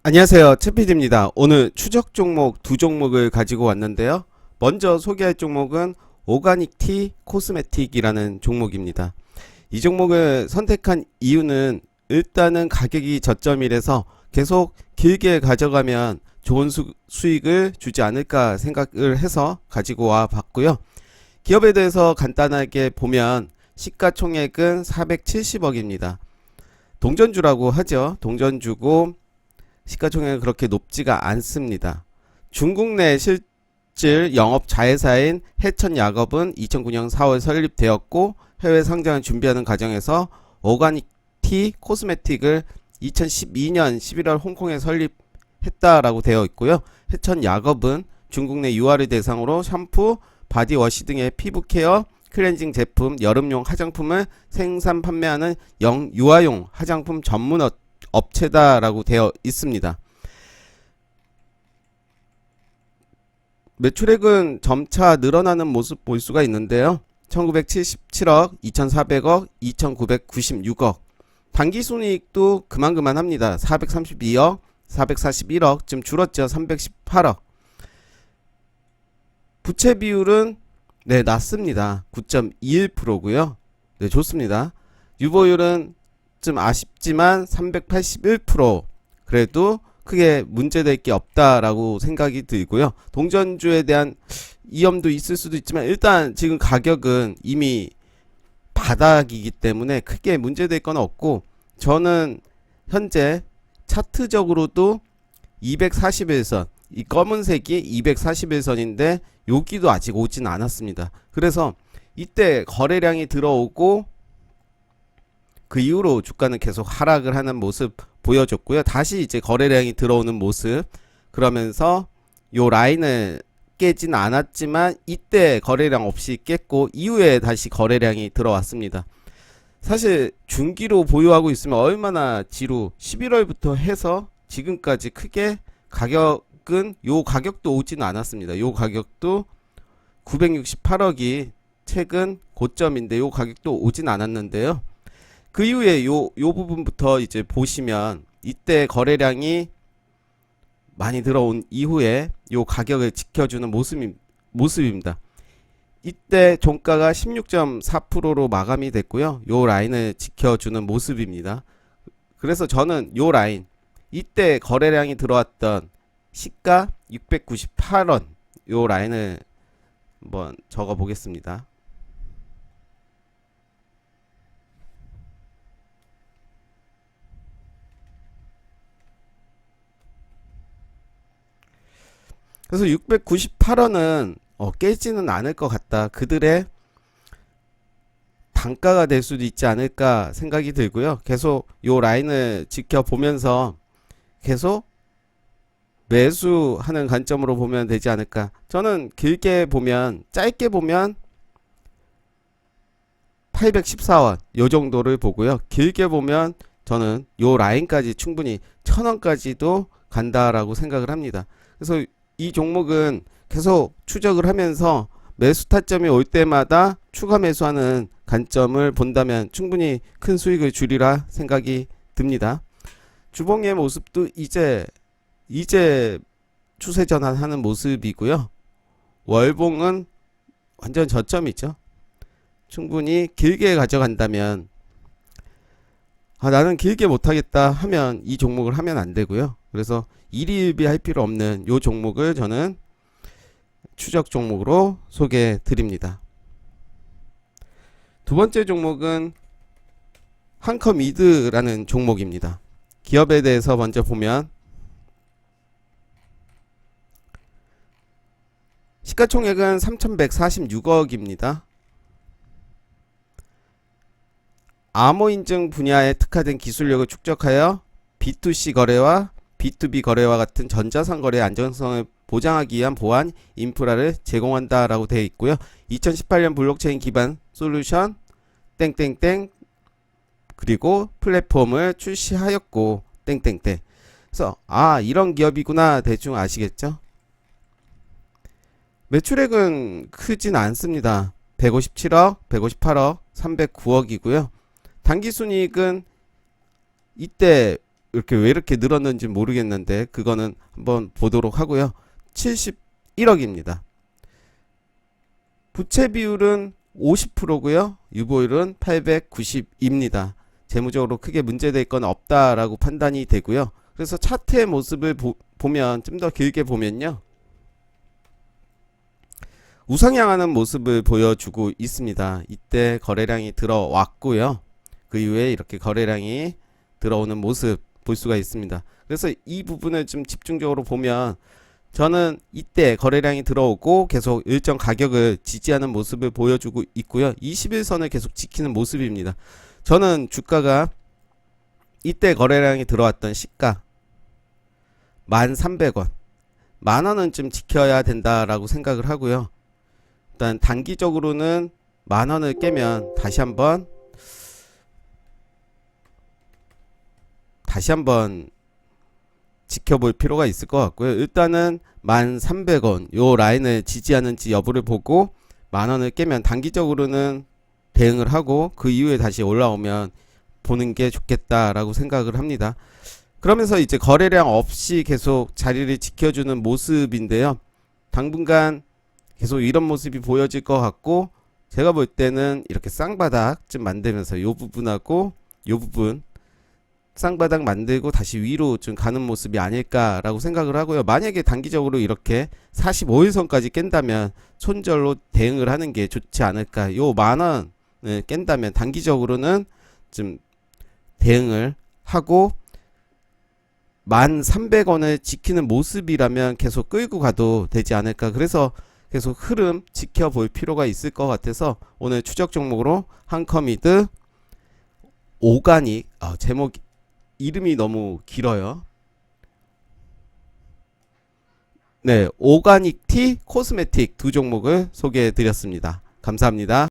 안녕하세요, 채피디입니다. 오늘 추적 종목 두 종목을 가지고 왔는데요. 먼저 소개할 종목은 오가닉 티 코스메틱이라는 종목입니다. 이 종목을 선택한 이유는 일단은 가격이 저점이라서 계속 길게 가져가면 좋은 수익을 주지 않을까 생각을 해서 가지고 와 봤고요. 기업에 대해서 간단하게 보면 시가총액은 470억입니다. 동전주라고 하죠. 동전주고 시가총액은 그렇게 높지가 않습니다. 중국 내 실질 영업 자회사인 해천야겁은 2009년 4월 설립되었고 해외 상장을 준비하는 과정에서 오가닉 티 코스메틱을 2012년 11월 홍콩에 설립했다라고 되어 있고요. 해천야겁은 중국 내 유아를 대상으로 샴푸, 바디워시 등의 피부 케어, 클렌징 제품, 여름용 화장품을 생산 판매하는 유아용 화장품 전문 업체다라고 되어 있습니다. 매출액은 점차 늘어나는 모습 볼 수가 있는데요. 1977억, 2400억, 2996억. 당기순이익도 그만합니다. 432억, 441억, 좀 줄었죠. 318억. 부채 비율은 낮습니다. 9.21%고요. 네, 좋습니다. 유보율은 좀 아쉽지만 381%. 그래도 크게 문제될 게 없다라고 생각이 들고요. 동전주에 대한 위험도 있을 수도 있지만 일단 지금 가격은 이미 바닥이기 때문에 크게 문제될 건 없고, 저는 현재 차트적으로도 241선, 이 검은색이 241선인데 여기도 아직 오진 않았습니다. 그래서 이때 거래량이 들어오고 그 이후로 주가는 계속 하락을 하는 모습 보여줬고요. 다시 이제 거래량이 들어오는 모습, 그러면서 요 라인을 깨진 않았지만 이때 거래량 없이 깼고 이후에 다시 거래량이 들어왔습니다. 사실 중기로 보유하고 있으면 얼마나 지루, 11월부터 해서 지금까지 크게 가격은 요 가격도 오진 않았습니다. 요 가격도 968억이 최근 고점인데 요 가격도 오진 않았는데요. 그 이후에 요 부분부터 이제 보시면 이때 거래량이 많이 들어온 이후에 요 가격을 지켜주는 모습입니다. 이때 종가가 16.4%로 마감이 됐고요. 요 라인을 지켜주는 모습입니다. 그래서 저는 요 라인, 이때 거래량이 들어왔던 시가 698원 요 라인을 한번 적어 보겠습니다. 그래서 698원은 깨지는 않을 것 같다. 그들의 단가가 될 수도 있지 않을까 생각이 들고요. 계속 요 라인을 지켜보면서 계속 매수하는 관점으로 보면 되지 않을까. 저는 길게 보면, 짧게 보면 814원 요 정도를 보고요. 길게 보면 저는 요 라인까지 충분히 1000원까지도 간다라고 생각을 합니다. 그래서 이 종목은 계속 추적을 하면서 매수 타점이 올 때마다 추가 매수하는 관점을 본다면 충분히 큰 수익을 주리라 생각이 듭니다. 주봉의 모습도 이제 추세 전환하는 모습이고요. 월봉은 완전 저점이죠. 충분히 길게 가져간다면, 나는 길게 못하겠다 하면 이 종목을 하면 안 되고요. 그래서 일희일비 할 필요 없는 요 종목을 저는 추적 종목으로 소개해 드립니다. 두 번째 종목은 한컴이드라는 종목입니다. 기업에 대해서 먼저 보면 시가총액은 3146억입니다. 암호인증 분야에 특화된 기술력을 축적하여 B2C 거래와 B2B 거래와 같은 전자상 거래의 안정성을 보장하기 위한 보안 인프라를 제공한다라고 되어 있고요. 2018년 블록체인 기반 솔루션 땡땡땡 그리고 플랫폼을 출시하였고 땡땡땡. 그래서 이런 기업이구나 대충 아시겠죠? 매출액은 크진 않습니다. 157억, 158억, 309억이고요. 당기순이익은 이때 이렇게 왜 이렇게 늘었는지 모르겠는데 그거는 한번 보도록 하고요. 71억입니다. 부채 비율은 50%고요. 유보율은 890입니다. 재무적으로 크게 문제될 건 없다라고 판단이 되고요. 그래서 차트의 모습을 보면 좀 더 길게 보면요. 우상향하는 모습을 보여주고 있습니다. 이때 거래량이 들어왔고요. 그 이후에 이렇게 거래량이 들어오는 모습 볼 수가 있습니다. 그래서 이 부분을 좀 집중적으로 보면 저는 이때 거래량이 들어오고 계속 일정 가격을 지지하는 모습을 보여주고 있고요. 21선을 계속 지키는 모습입니다. 저는 주가가 이때 거래량이 들어왔던 시가 1,300원, 만원은 좀 지켜야 된다라고 생각을 하고요. 일단 단기적으로는 만원을 깨면 다시 한번 지켜볼 필요가 있을 것 같고요. 일단은 1,300원 요 라인을 지지하는지 여부를 보고 만원을 깨면 단기적으로는 대응을 하고 그 이후에 다시 올라오면 보는 게 좋겠다라고 생각을 합니다. 그러면서 이제 거래량 없이 계속 자리를 지켜주는 모습인데요. 당분간 계속 이런 모습이 보여질 것 같고 제가 볼 때는 이렇게 쌍바닥 좀 만들면서 요 부분하고 요 부분 쌍바닥 만들고 다시 위로 좀 가는 모습이 아닐까라고 생각을 하고요. 만약에 단기적으로 이렇게 45일선까지 깬다면 손절로 대응을 하는 게 좋지 않을까. 요 만원을 깬다면 단기적으로는 좀 대응을 하고 1,300원을 지키는 모습이라면 계속 끌고 가도 되지 않을까. 그래서 계속 흐름 지켜볼 필요가 있을 것 같아서 오늘 추적 종목으로 한커미드 오가닉, 제목 이름이 너무 길어요. 네, 오가닉 티, 코스메틱 두 종목을 소개해 드렸습니다. 감사합니다.